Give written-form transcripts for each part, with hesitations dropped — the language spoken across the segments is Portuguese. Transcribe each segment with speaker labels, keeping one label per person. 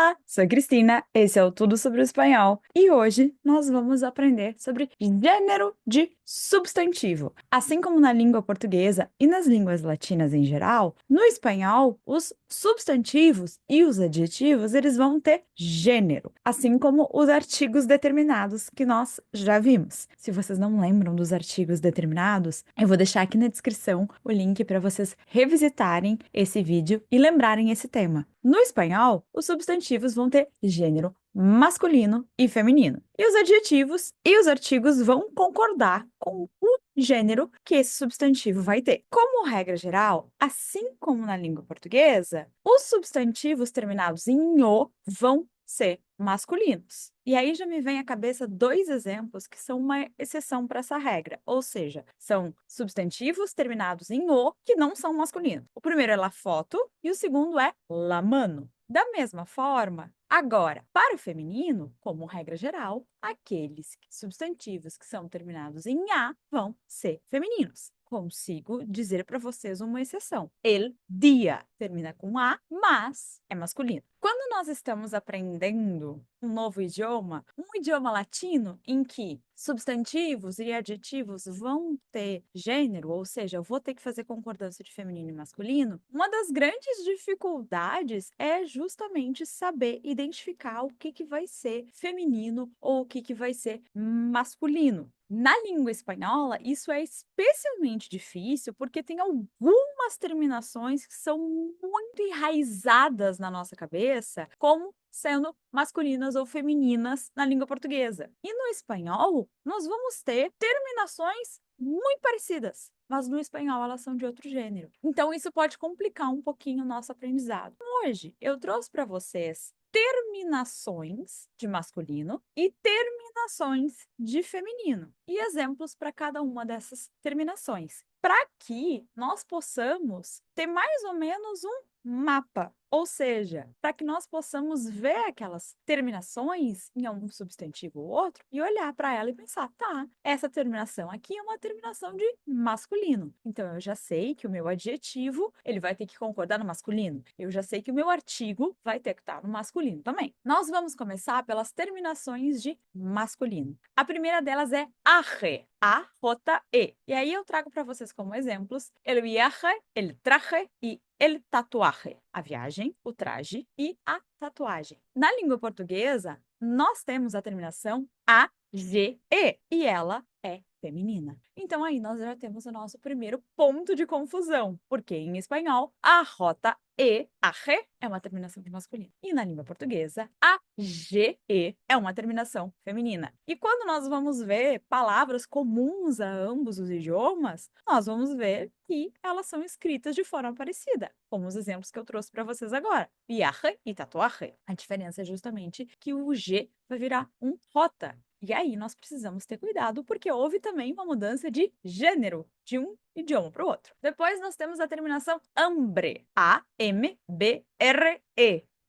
Speaker 1: Olá, sou Cristina, esse é o Tudo sobre o Espanhol e hoje nós vamos aprender sobre gênero de substantivo. Assim como na língua portuguesa e nas línguas latinas em geral, no espanhol, os substantivos e os adjetivos eles vão ter gênero, assim como os artigos determinados que nós já vimos. Se vocês não lembram dos artigos determinados, eu vou deixar aqui na descrição o link para vocês revisitarem esse vídeo e lembrarem esse tema. No espanhol, os substantivos vão ter gênero masculino e feminino. E os adjetivos e os artigos vão concordar com o gênero que esse substantivo vai ter. Como regra geral, assim como na língua portuguesa, os substantivos terminados em o vão ser masculinos. E aí já me vem à cabeça dois exemplos que são uma exceção para essa regra, ou seja, são substantivos terminados em o que não são masculinos. O primeiro é la foto e o segundo é la mano. Da mesma forma, agora, para o feminino, como regra geral, aqueles substantivos que são terminados em a vão ser femininos. Consigo dizer para vocês uma exceção. El dia termina com a, mas é masculino. Quando nós estamos aprendendo um novo idioma, um idioma latino em que substantivos e adjetivos vão ter gênero, ou seja, eu vou ter que fazer concordância de feminino e masculino, uma das grandes dificuldades é justamente saber identificar o que vai ser feminino ou o que vai ser masculino. Na língua espanhola, isso é especialmente difícil porque tem algumas terminações que são muito enraizadas na nossa cabeça, como sendo masculinas ou femininas na língua portuguesa. E no espanhol, nós vamos ter terminações muito parecidas, mas no espanhol elas são de outro gênero. Então, isso pode complicar um pouquinho o nosso aprendizado. Hoje, eu trouxe para vocês terminações de masculino e terminações de feminino e exemplos para cada uma dessas terminações, para que nós possamos ter mais ou menos um mapa, ou seja, para que nós possamos ver aquelas terminações em algum substantivo ou outro e olhar para ela e pensar, tá, essa terminação aqui é uma terminação de masculino. Então eu já sei que o meu adjetivo, ele vai ter que concordar no masculino. Eu já sei que o meu artigo vai ter que estar no masculino também. Nós vamos começar pelas terminações de masculino. A primeira delas é arre. A-J-E. E aí eu trago para vocês como exemplos el viaje, el traje e el tatuaje. A viagem, o traje e a tatuagem. Na língua portuguesa, nós temos a terminação A-G-E e ela é feminina. Então aí nós já temos o nosso primeiro ponto de confusão, porque em espanhol, a J-E, arre, é uma terminação de masculino. E na língua portuguesa, a G-E é uma terminação feminina. E quando nós vamos ver palavras comuns a ambos os idiomas, nós vamos ver que elas são escritas de forma parecida, como os exemplos que eu trouxe para vocês agora. Viaje e tatuaje. A diferença é justamente que o G vai virar um J. E aí nós precisamos ter cuidado, porque houve também uma mudança de gênero de um idioma para o outro. Depois nós temos a terminação hambre. A-M-B-R-E.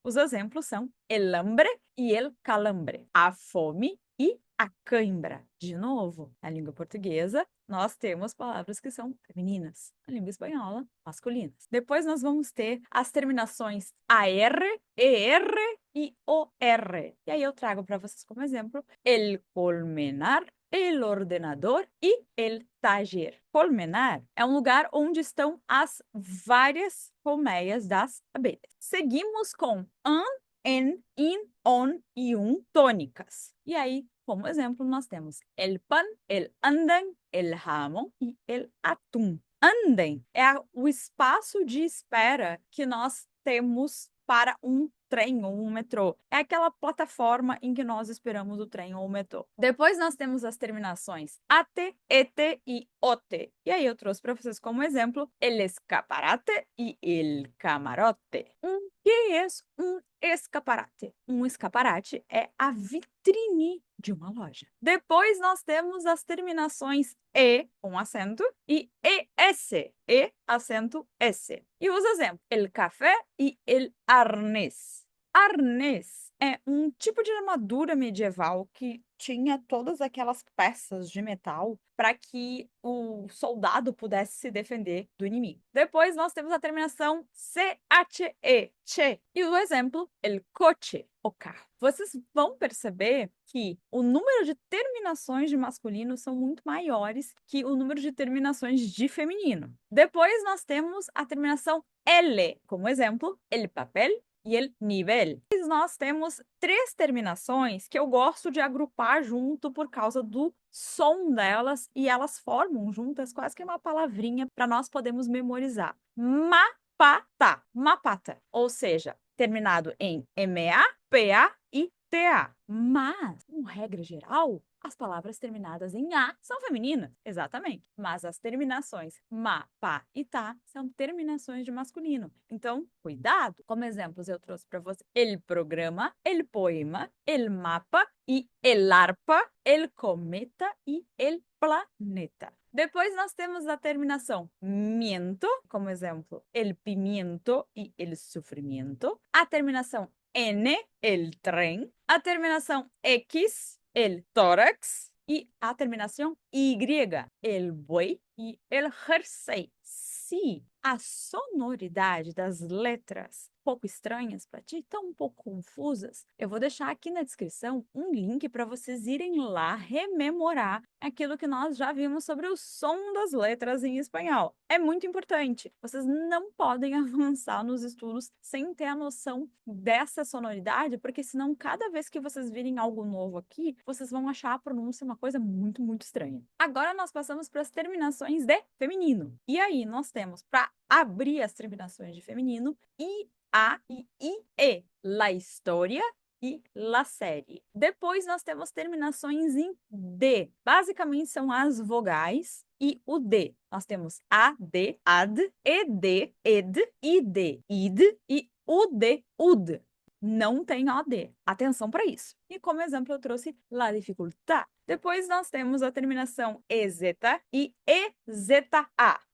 Speaker 1: Os exemplos são el hambre e el calambre. A fome e a cãibra. De novo, na língua portuguesa, nós temos palavras que são femininas. Na língua espanhola, masculinas. Depois nós vamos ter as terminações AR, ER e OR. E aí eu trago para vocês como exemplo el colmenar, el ordenador e el taller. Colmenar é um lugar onde estão as várias colmeias das abelhas. Seguimos com an, en, in, on e um tônicas. E aí, como exemplo, nós temos el pan, el andan, el jamón e el atum. Andem é o espaço de espera que nós temos para um trem ou um metrô. É aquela plataforma em que nós esperamos o trem ou o metrô. Depois nós temos as terminações ate, ete e ote. E aí eu trouxe para vocês como exemplo el escaparate e el camarote. Que é um escaparate? Um escaparate é a vitrine de uma loja. Depois nós temos as terminações E com acento e ES, E acento S. E os exemplos, el café e el arnês. Arnês é um tipo de armadura medieval que tinha todas aquelas peças de metal para que o soldado pudesse se defender do inimigo. Depois nós temos a terminação CHE, che, e o exemplo, el coche, o carro. Vocês vão perceber que o número de terminações de masculino são muito maiores que o número de terminações de feminino. Depois nós temos a terminação L, como exemplo, el papel e el nivel. Nós temos 3 terminações que eu gosto de agrupar junto por causa do som delas e elas formam juntas quase que uma palavrinha para nós podermos memorizar. Mapata, mapata, ou seja, terminado em MA, PA e TA. Mas, com regra geral, as palavras terminadas em A são femininas, exatamente. Mas as terminações ma, pa e ta são terminações de masculino. Então, cuidado. Como exemplos, eu trouxe para você el programa, el poema, el mapa e el arpa, el cometa e el planeta. Depois nós temos a terminação miento, como exemplo, el pimiento e el sufrimiento. A terminação N, el tren. A terminação X, el tórax. E a terminação Y, el buey e el jersey. Se a sonoridade das letras pouco estranhas para ti, estão um pouco confusas, eu vou deixar aqui na descrição um link para vocês irem lá rememorar aquilo que nós já vimos sobre o som das letras em espanhol. É muito importante. Vocês não podem avançar nos estudos sem ter a noção dessa sonoridade, porque senão cada vez que vocês virem algo novo aqui, vocês vão achar a pronúncia uma coisa muito, muito estranha. Agora nós passamos para as terminações de feminino. E aí nós temos, para abrir as terminações de feminino, a e IE, la história e la série. Depois nós temos terminações em D. Basicamente são as vogais e o D. Nós temos AD, AD, ED, ED, ID, ID e UD, UD. Não tem OD. Atenção para isso. E como exemplo eu trouxe la dificuldade. Depois nós temos a terminação EZ e EZA.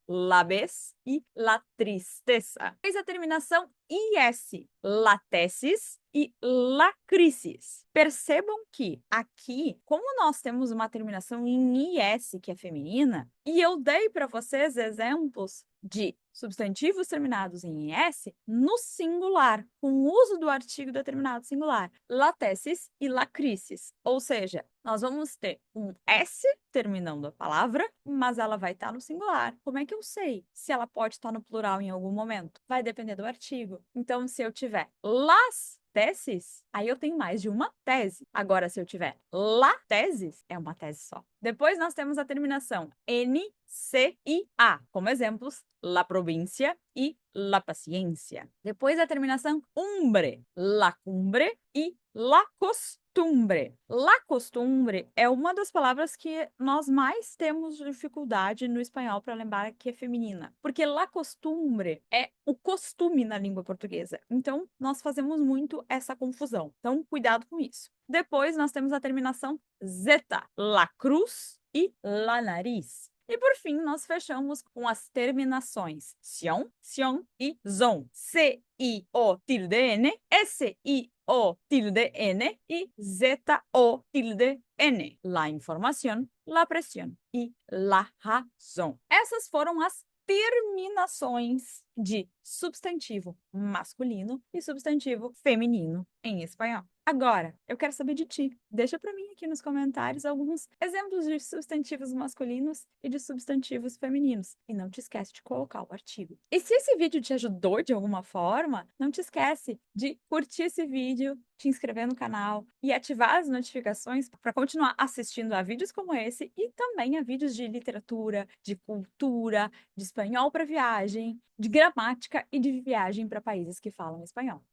Speaker 1: La vez e la tristeza. Depois a terminação IS, la tesis e la crisis. Percebam que aqui, como nós temos uma terminação em IS, que é feminina, e eu dei para vocês exemplos de substantivos terminados em IS no singular, com o uso do artigo determinado singular, la tesis e la crisis. Ou seja, nós vamos ter um S terminando a palavra, mas ela vai estar no singular. Como é que eu sei se ela pode estar no plural em algum momento? Vai depender do artigo. Então, se eu tiver las teses, aí eu tenho mais de uma tese. Agora, se eu tiver la teses, é uma tese só. Depois nós temos a terminação N, C e A, como exemplos, la província e la paciencia. Depois a terminação umbre, la cumbre e la costumbre. La costumbre é uma das palavras que nós mais temos dificuldade no espanhol para lembrar que é feminina, porque la costumbre é o costume na língua portuguesa. Então, nós fazemos muito essa confusão. Então, cuidado com isso. Depois, nós temos a terminação zeta, la cruz e la nariz. E por fim, nós fechamos com as terminações sion, sion e zon. C-I-O tilde N, S-I-O tilde N e Z-O tilde N. La información, la presión e la razón. Essas foram as terminações de substantivo masculino e substantivo feminino em espanhol. Agora, eu quero saber de ti. Deixa para mim aqui nos comentários alguns exemplos de substantivos masculinos e de substantivos femininos. E não te esquece de colocar o artigo. E se esse vídeo te ajudou de alguma forma, não te esquece de curtir esse vídeo, te inscrever no canal e ativar as notificações para continuar assistindo a vídeos como esse e também a vídeos de literatura, de cultura, de espanhol para viagem, de gramática e de viagem para países que falam espanhol.